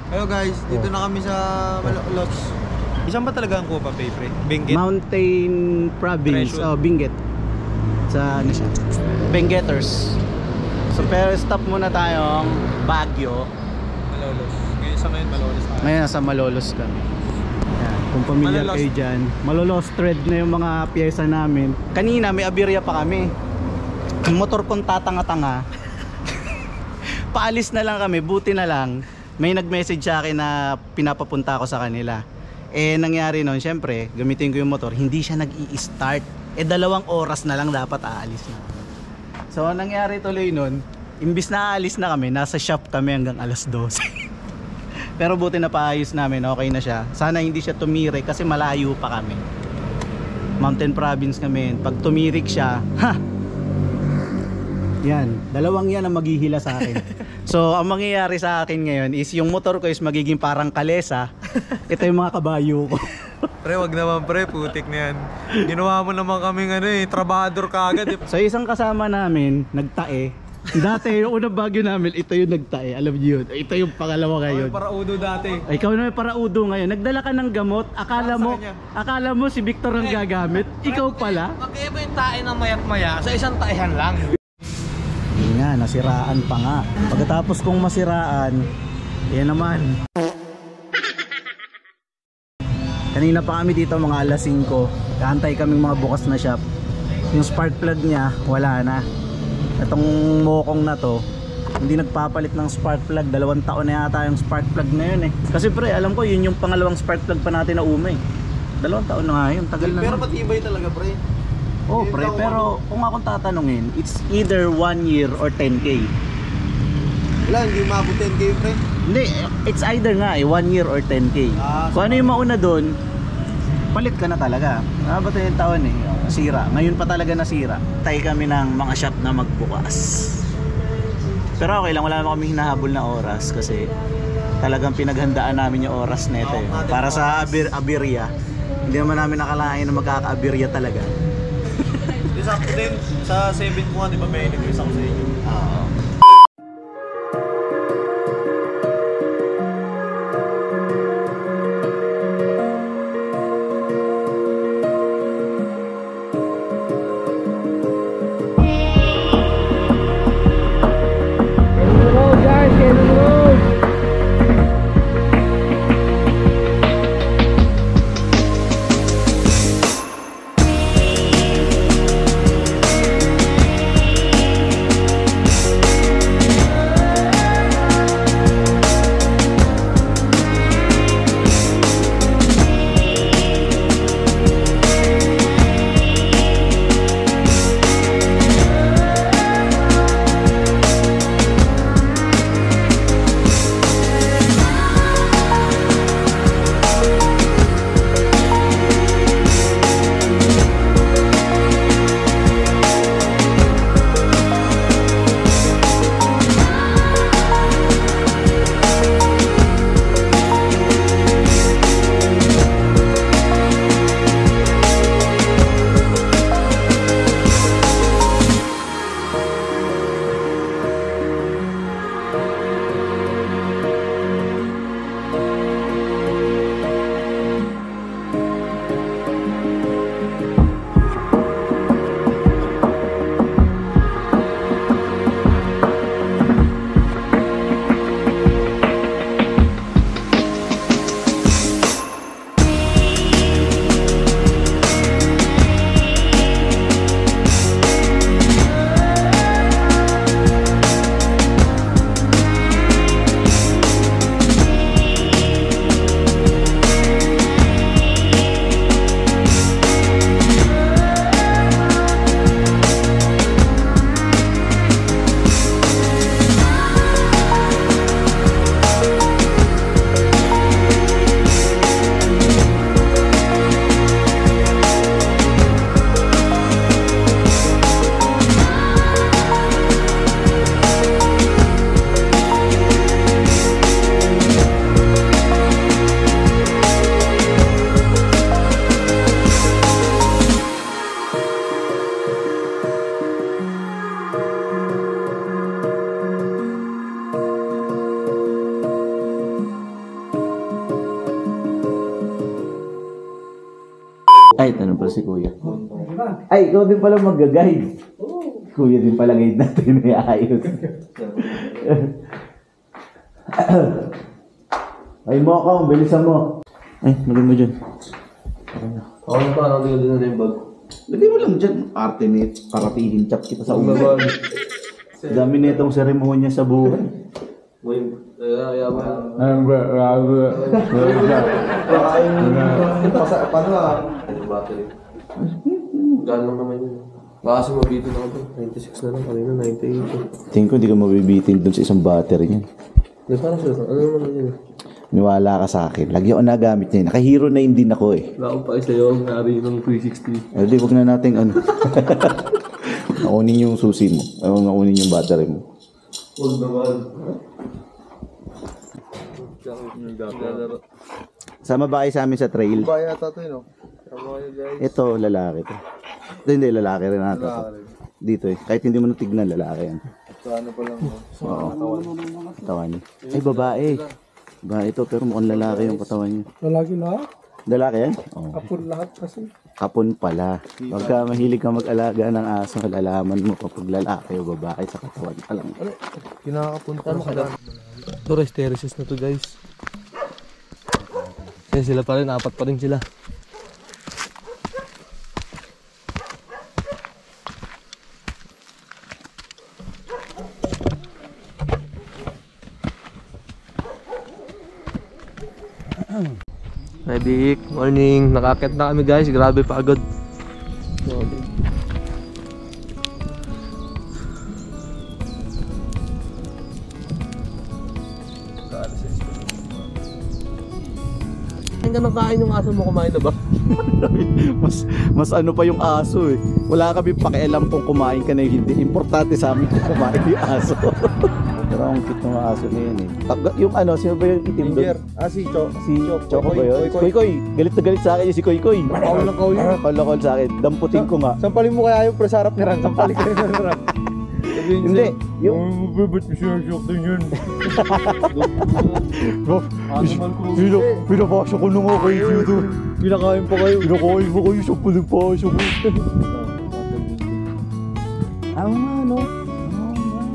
Hello guys, dito na kami sa Malolos. Isang ba talaga ang Kupa Pay, pre? Benguet? Mountain Province, Benguet. Sa ano siya? Bengueters. So pero stop muna tayong Baguio. Malolos. Ngayon Malolos tayo. Ngayon nasa Malolos kami. Yan, kung familiar kayo dyan, Malolos thread na yung mga pyesa namin. Kanina may aberya pa kami. Yung motor kong tatanga-tanga. Paalis na lang kami, buti na lang may nag-message sa akin na pinapapunta ako sa kanila. Eh nangyari nun, syempre gamitin ko yung motor, hindi siya nag-i-start. 2 oras na lang dapat aalis na. So nangyari tuloy nun, imbis na aalis na kami, nasa shop kami hanggang alas 12. Pero buti na paayos namin, okay na siya. Sana hindi siya tumirik kasi malayo pa kami. Mountain Province kami. Pag tumirik siya, ha! Yan, 2 yan ang maghihila sa akin. So ang mangyayari sa akin ngayon is yung motor ko is magiging parang kalesa. Ito yung mga kabayo ko. Pre, wag naman pre, putik na yan. Ginawa mo naman kaming trabador kaagad. So isang kasama namin, nagtae. Dati yung unang Baguio namin, ito yung nagtae. Alam niyo yun, ito yung pangalawa ngayon. Paraudo dati. Ay, ikaw na may paraudo ngayon. Nagdala ka ng gamot, akala mo si Victor ang gagamit. Ikaw pala. Magkaiba yung tae ng mayat maya sa isang taehan lang. Yun nga, nasiraan pa nga. Pagkatapos kong masiraan, yan naman. Kanina pa kami dito mga alas 5. Kaantay kaming mga bukas na shop. Yung spark plug niya, wala na. Itong mokong na to, hindi nagpapalit ng spark plug. 2 taon na yata yung spark plug na yun eh. Kasi pre, alam ko yun yung pangalawang spark plug pa natin na umay. 2 taon na nga yun, tagal na. Pero matibay talaga pre. Oh pre, pero kung akong tatanungin, it's either 1 year or 10k. Wala, hindi umabot 10k pre. Hindi, it's either nga 1 year or 10k. Kung ano yung mauna doon, palit ka na talaga. Ba ito yung taon eh, nasira. Ngayon pa talaga nasira. Tayo kami ng mga shop na magbukas. Pero okay lang, wala naman kami hinahabol na oras kasi talagang pinaghandaan namin yung oras nito eh. Para sa aberya. Hindi naman namin nakalain na magkaka-aberya talaga. Sakto din, sa 7 ko nga, di ba may nag-release ako sa inyo? Oo. Ay, tanong pala si Kuya. Ay, ikaw din pala mag-guide. Kuya din pala guide natin. May ayos. Ay mo ako, bilisan mo. Ay, lagay mo dyan. Ako na pa, ako din na yung bag. Lagay mo lang dyan. Artenet, parapihin chap kita sa ulo. Dami na itong seremonya sa buhay. Ang grabe. Paano ah? Battery. Gaan lang naman yun. Baka kasi mabitin ako doon. 96 na lang. Kanina 98. Tingin ko hindi ka mabibitin dun sa isang battery niyan. Hindi, parang sir. Ano naman yun? Niwala ka sa akin. Lagi ako nagamit niya. Nakahero na hindi ako eh. Wala akong pa sa'yo ang nari ng 360. Di, huwag na natin ano. Nakunin yung susi mo. Nakunin yung battery mo. Huwag naman. Sama ba kayo sa amin sa trail? Baya tato yun, no? Ito, lalaki to. Ito hindi, lalaki rin natin to. Dito eh. Kahit hindi mo natignan, lalaki yan. Sa ano pa lang, no? Oo. Katawan niya. Ay, babae. Babae ito, pero mukhang lalaki yung katawan niya. Lalaki na? Lalaki yan? Oo. Kapon lahat kasi. Kapon pala. Pagka mahilig ka mag-alaga ng aso, malalaman mo kapag lalaki o babae sa katawan pa lang. Kinakapunta mo ka. Ito, rice terraces na to guys. Kasi sila pa rin, 4 pa rin sila. Hi Vic, morning. Nakakit na kami guys, grabe pagod. Hanggang nakain yung aso mo, kumain na ba? mas ano pa yung aso eh. Wala kami pakialam kung kumain ka na hindi. Importante sa amin kung kumain yung aso. Pero ang cute ng aso na yun eh. Yung ano, sino ba yung itim doon? Si Cho. Si Choco ba yun? Koy Koy. Galit na galit sa akin yung si Koy Koy. Kalakol sa akin. Damputin ko nga. Sampalin mo kaya yung presarap ni Ran. Sampalin ka rin ng Ran. Hindi. Yung... Ba't siya din yun? Pinapasya ko na nga kayo dito. Pinakain pa kayo. Pinakain mo kayo sa palipasya ko. Ang ano?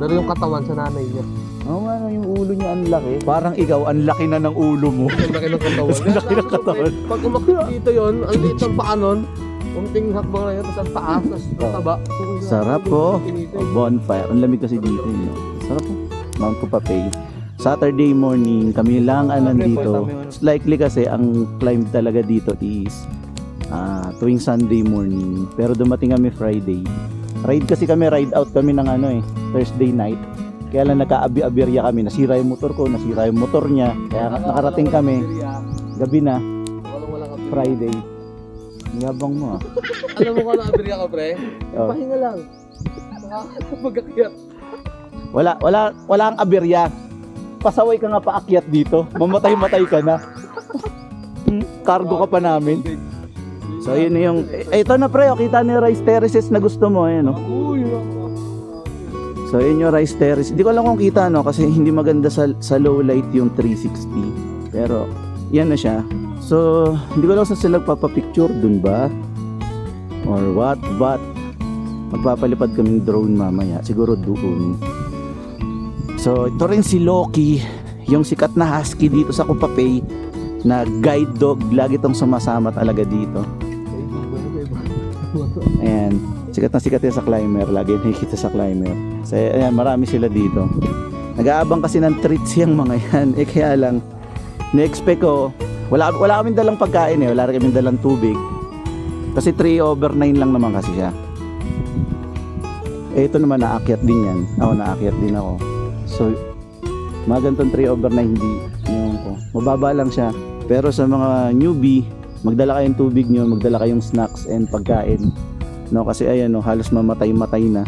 Pero yung katawan sa nanay niya. Oo nga, yung ulo niya ang laki. Parang ikaw, ang laki na ng ulo mo. Ang laki ng katawan. Ang laki ng katawan. Pag umakit dito yun, ang liit ng paa nun. Unting hakbang na yun, tapos ang taas, tapos ang taba. Sarap po. Bonfire. Ang lamig kasi dito. Sarap po. Mount Kupapay. Saturday morning, kami lang nandito. Likely kasi ang climb talaga dito is tuwing Sunday morning. Pero dumating kami Friday. Ride kasi kami, ride out kami ng Thursday night. Kaya lang nagka-abirya kami. Nasira yung motor ko, nasira yung motor niya. Kaya nakarating kami. Gabi na. Friday. Yabang mo ah. Alam mo ka na abirya ka pre? Oh. Pahinga lang. Mag-akyat. Wala ang abirya. Pasaway ka nga paakyat dito. Mamatay-matay ka na. Cargo ka pa namin. So yun yung ito na pre, kita niyo rice terraces na gusto mo no. So yun yung rice terrace. Hindi ko alam kung kita no kasi hindi maganda sa low light yung 360. Pero yan na siya. So hindi ko alam saan sila papapicture dun ba or what, but magpapalipad kaming drone mamaya siguro doon. So ito rin si Loki, yung sikat na husky dito sa Kupapay na guide dog, lagi tong sumasama talaga dito. Ayan, sikat na sikat yan sa climber, lagi nakikita sa climber. So ayan, marami sila dito. Nag-aabang kasi ng treats yung mga yan. Kaya lang na-expect ko, wala kaming dalang pagkain wala rin kaming dalang tubig. Kasi 3/9 lang naman kasi siya. Ito naman naakyat din yan. Ako naakyat din ako. So mga ganitong 3/9 hindi yung ko. Mababa lang siya. Pero sa mga newbie, magdala kayong tubig nyo, magdala kayong snacks and pagkain. No, kasi ayan halos mamatay-matay na.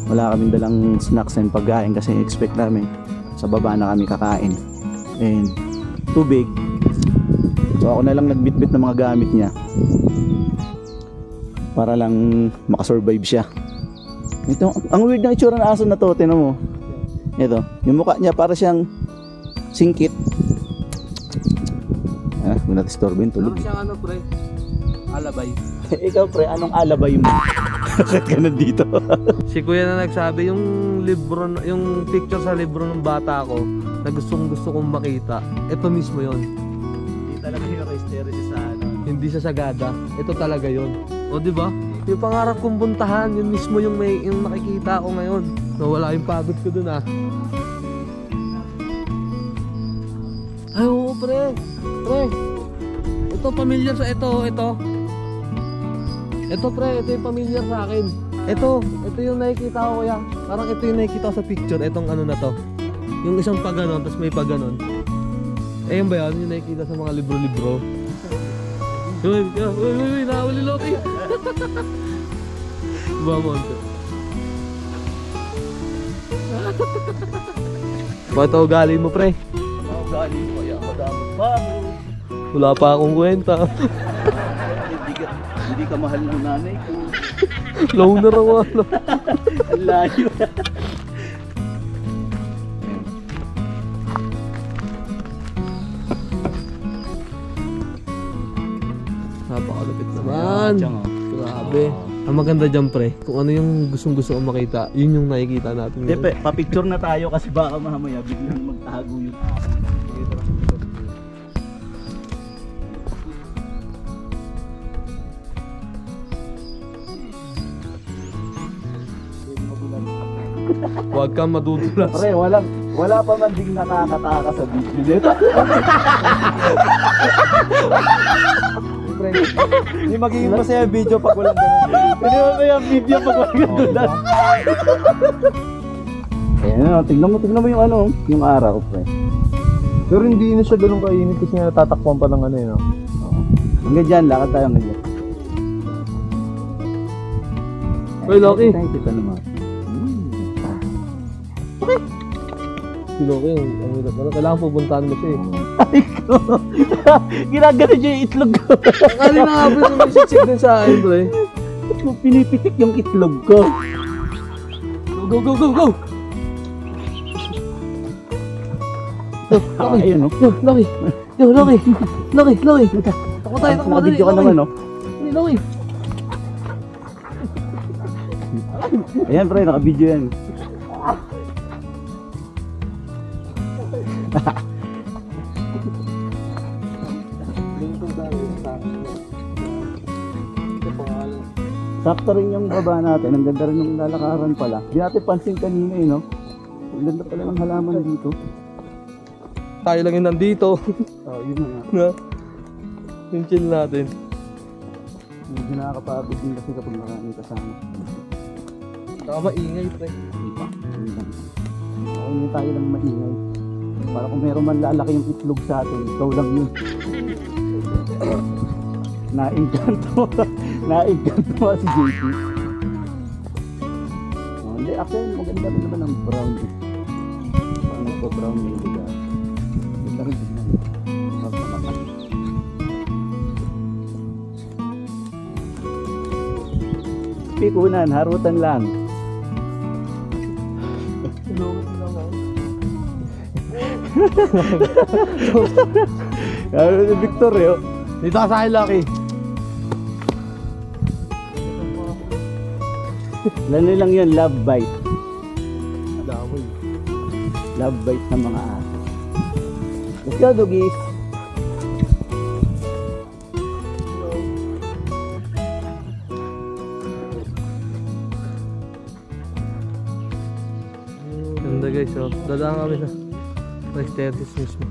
Wala kaming dalang snacks and pagkain kasi expect namin sa baba na kami kakain. And tubig. So ako na lang nagbitbit ng mga gamit niya. Para lang makasurvive siya. Ito, ang weird na itsura ng aso na to, tinan mo. Ito, yung mukha niya para siyang singkit. Huwag natin storbin, tulog. Siyang ano pre? Alabay. Ikaw pre, anong alabay mo? Bakit ka nandito? Si kuya na nagsabi, yung libro, yung picture sa libro ng bata ko na gusto kong makita, ito mismo yon. Hindi talaga yung restero sa ano. Hindi sa Sagada, ito talaga yon. O di ba? Yung pangarap kong puntahan, yun mismo yung nakikita ko ngayon. Nawala yung pagod ko dun ah. Ay oo pre. Pre. Ito familiar sa ito. Ito pre, ito yung familiar sa akin. Ito yung nakikita ko kuya. Parang ito yung nakikita ko sa picture, itong ano na to. Yung isang pag ganon, tapos may pag ganon. Eh yun ba yan? Yung nakikita sa mga libro-libro. Uy, nakawali Loki. Ba monte. Bakit ako galing mo pre? Galing ko yan, madamot pa. Wala pa akong kwenta. Hindi ka mahal ng nanay ko. Loner ako ano. Ang layo. Napakalapit naman. Grabe. Ang maganda dyan pre, kung ano yung gustong kong makita, yun yung nakikita natin. Hindi, pa-picture na tayo kasi baka mamaya biglang magtago yung Huwag kang madudulas. Pre, wala pa man ding nakakataka sa video nito. Pre, hindi magiging masaya yung video pag walang ganun. Hindi mo ba yung video pag walang ganun? Ayan, tignan mo yung ano, yung araw, pre. Pero hindi na siya ganun kainit kasi nga natatakpan pa ng ano yun. Hanggang dyan, lakad tayo hanggang dyan. Uy, Loki. Kita naman. Si Loki, ang hirap na. Kailangan pupuntahan mo siya eh. Ginagano niya yung itlog ko. Kali na nga po yung sitsik din sa akin, pre. Pinipitik yung itlog ko. Go, go, go, go! Loki, Ayun, no? Loki! Loki! Takbo tayo, takbo tayo. Nakabidyo ka naman, no? Loki! Ayan, pre, nakabidyo yan. Sakto rin yung baba natin. Ang ganda rin yung lalakaran pala. Di natin pansin kanina no? Ang ganda pala ng halaman dito. Tayo lang yung nandito. Yun na nga. Yung chill natin. Medyo nakakapagod din kasi kapag maraming kasama. Saka maingay, pre. Diba? Hindi tayo lang maingay. Para kung meron man lalaki yung itlog sa atin, ikaw lang yun. Naingkanto si JP. Hindi, actually maganda rin naman ang brown eh. Parang nagpa-brown na yung lugar. Ganda rin tignan. Pikunan, harutan lang. Kaya si Victor eh. Dito ka sa akin, Lucky. Lalo lang yun, love bite. Dami. Love bite ng mga aso. Let's go, doggies. Ganda guys, oh. Dadaan kami sa Restetis mismo.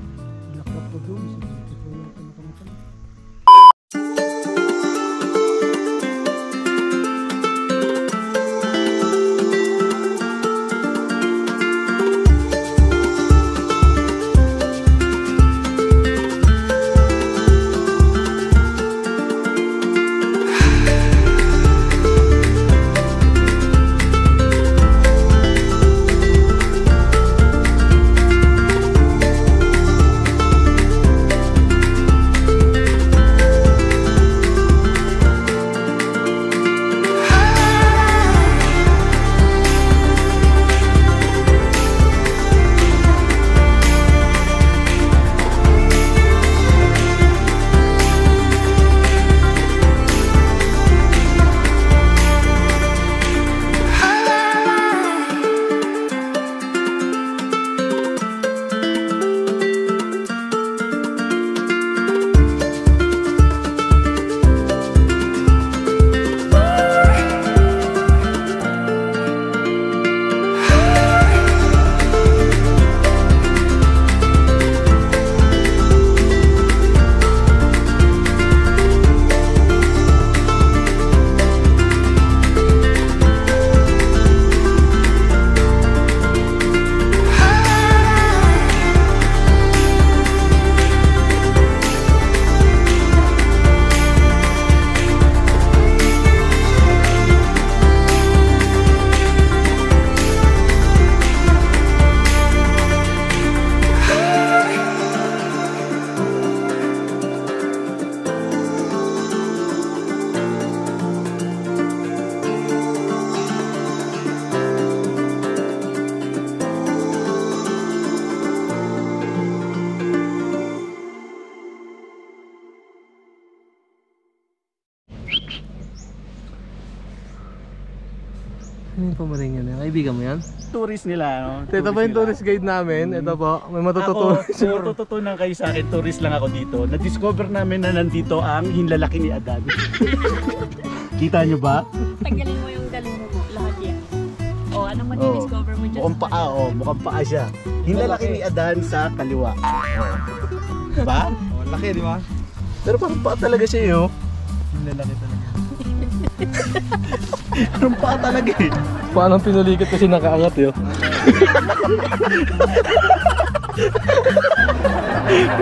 Sinong Pomeranian yan? Kaibigan mo yan? Tourist nila, no? Ito po yung tourist guide namin. Ito po, may matututunan. Ako, matututunan kayo sa akin, tourist lang ako dito. Na-discover namin na nandito ang hinlalaki ni Adan. Kita nyo ba? Tanggalin mo yung galing mo, lahat yan. O, anong madi-discover mo dyan Mukhang paa, mukhang paa siya. Hinlalaki ni Adan sa kaliwa. Diba? Oh, laki, di ba? Pero parang paa talaga siya, yo. Lalaki talaga. Parang paa talaga eh. Paano pinulikat kasi nakaangat yun?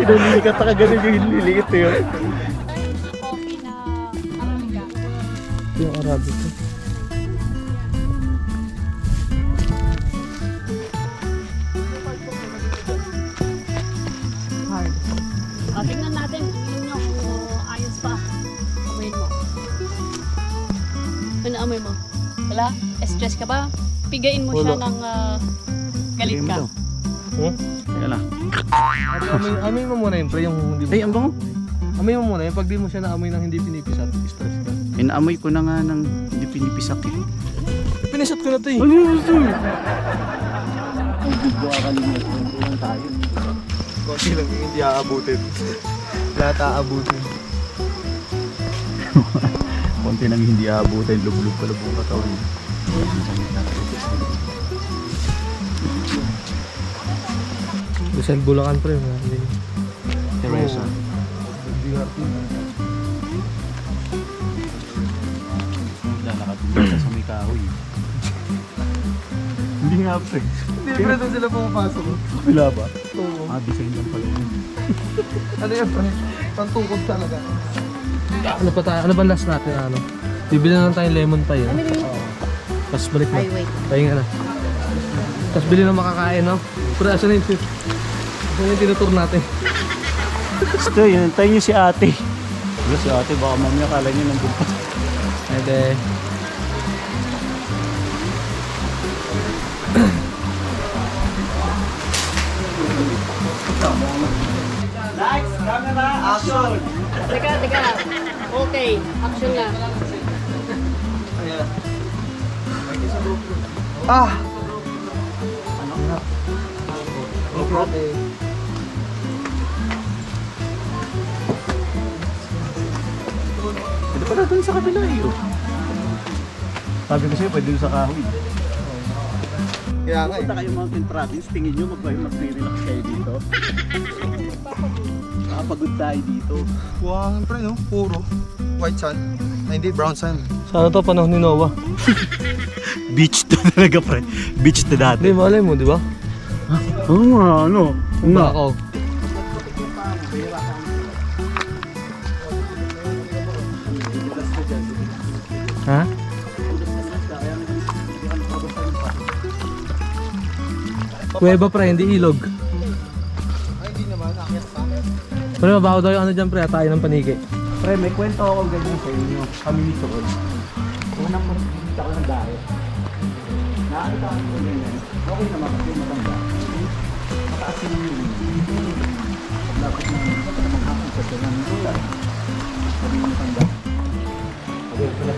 Pinulikat na kagano'n yung hinlilit yun. coffee na Arabica. Ito yung Arabica. Hard. Tingnan natin, tingnan nyo kung ayos pa. Amoyin mo. Ano amoy mo? Wala? Stress ka ba? Pigain mo siya ng galit ka. Teka lang. Amoy mo muna yun, pre, yung hindi mo. Ay, ang bango. Amoy mo muna yun, pag di mo siya naamoy ng hindi pinipisat, stress ka. Inaamoy ko na nga ng hindi pinipisak eh. Pinisat ko na ito eh. Ano yun ito? Buka kalimutan ko lang tayo. Konti lang yung hindi aabutin. Lahat aabutin. Konti nang hindi aabutin, lublob pala buong katawan. Rizal Bulacan, pre. Teresa. Nakatulog sa may kahoy. Hindi nga pre. Hindi, pre, doon sila pumapasok. Wala ba? Oo. Design lang pala yun. Ano yan, pre? Pantungkod talaga. Ano pa tayo? Ano ba last natin? Ano? Bibili na lang tayong lemon pie. Ano yun? Tapos balik na. Ay, wait. Pahinga na. Tapos bili na makakain, no? Pero asan na yung tinutur natin? Gusto yun, tayo nyo si ate. Wala si ate, baka mamaya kala nyo nandun pa. Ede. Lights, camera, action! Teka. Okay, action na. Ah! Pwede pala dun sa kabila eh. Sabi ko sa'yo, pwede dun sa kahoy. Kaya nga eh. Punta kayo mountain province, tingin nyo mag-relax kayo dito. Nakapagod tayo dito. Buwangan, pre, no? Puro. White sand. Ay, hindi, brown sand. Sana to panahon ni Noah. Beach to talaga pre. Beach to dati. Hindi, malay mo, di ba? Oo nga, ano? Una ako. Ha? Kuweba pre, hindi ilog. Ay, hindi naman. Akyat pa. Pre, mabaho daw yung ano dyan pre, tayo ng paniki. Pre, may kwento ako ganyan sa inyo. Kami ni Tol. Unang makikita ko ng dahil. Nakakita ko ng ganyan. Okay naman kasi matanda. Mataas yung lapit na maghapon sa silang nila. Sabi ng matanda.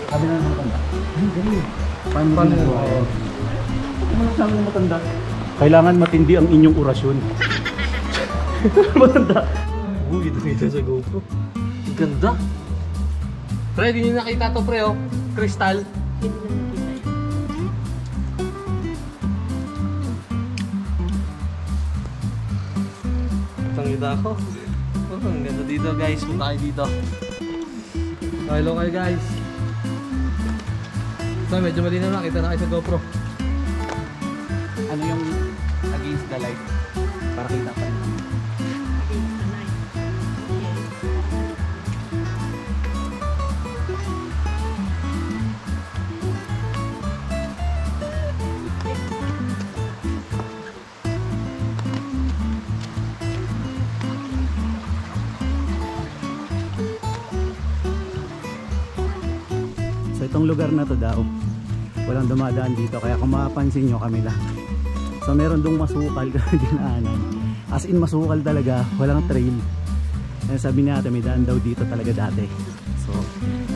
Sabi ng matanda. Ay, ganyan. Paano ginagawa? Ano sabi ng matanda? Kailangan matindi ang inyong orasyon. Matanda. Uy, ito sa GoPro. Ang ganda. Pre, di nyo nakita to pre, oh. Crystal. Hindi na nakita yun. Tangita ako. Oh, ang ganda dito guys. Punta kayo dito. Hello kayo guys. So, medyo malinaw na. Kita na kayo sa GoPro. Ano yung against the light? Para kita pa rin. Against the light. So itong lugar na to daw, walang dumadaan dito, kaya kung mapapansin nyo kami lang. So meron dong masukal kasi dinaanan. As in masukal talaga, walang trail. Kaya sabi niya ate, may daan daw dito talaga dati. So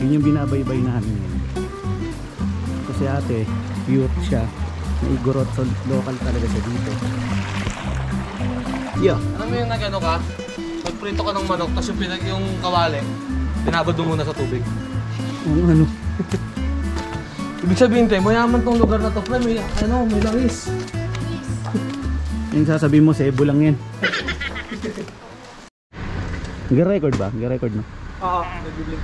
yun yung binabaybay namin yun. Kasi ate, pure siya. Naigorot, so local talaga siya dito. Yeah. Alam mo yung nag-ano ka? Magprito ka ng manok, tapos yung kawali, pinabad mo muna sa tubig. Ano? Ibig sabihin, te, mayaman tong lugar na to, pre, may langis. Yung sasabihin mo, sebo lang yan. Nag-record ba? Nag-record mo? Oo, nag-blink.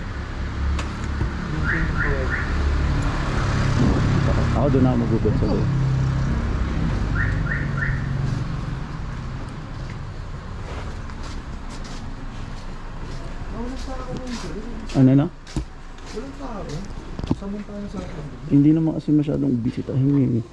Ako doon ako magugod sa doon. Ano na? Hindi naman kasi masyadong bisitahin ngayon.